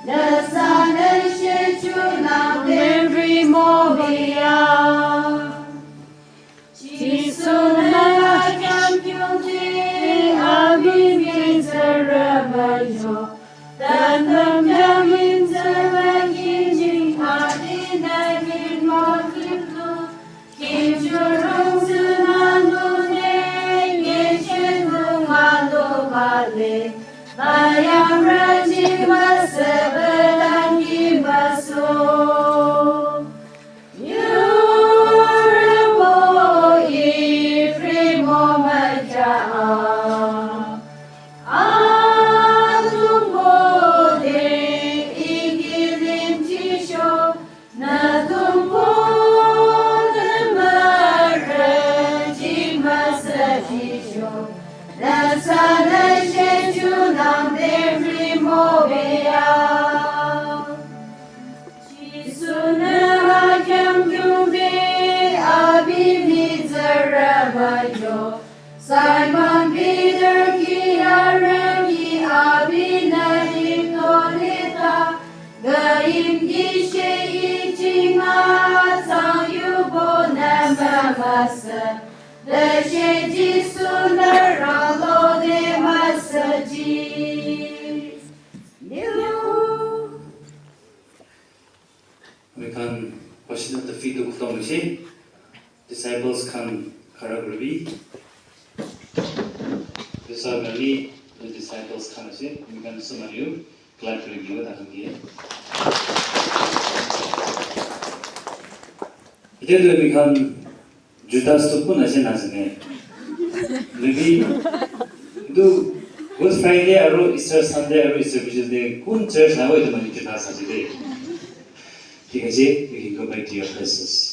The sun and shade to now every Moria. Chisuna Champion, Abim Yizarabajo, Dandam Jamin Zaragin, Adina Gin Mokitu, Kim Jurung Sunanune, Yeshen Lumado Vale, Bayam Rajiva Sevedangi Baso. Simon Peter Kiaregi Abinadi Tolita Gaim Gishe Ichinga Sang Yubo Namamasa Deshe Jisunar Ralo de Masaji New We can wash the feet of the disciples can Karagrubi. Similarly, the disciples can say, we can summary, glad to review that again. It become Judas to Punasin as a name. Maybe do Good Friday or Easter Sunday or Easter, which is the Kun Church, now the money Judas as a day. Because you can go back to your places.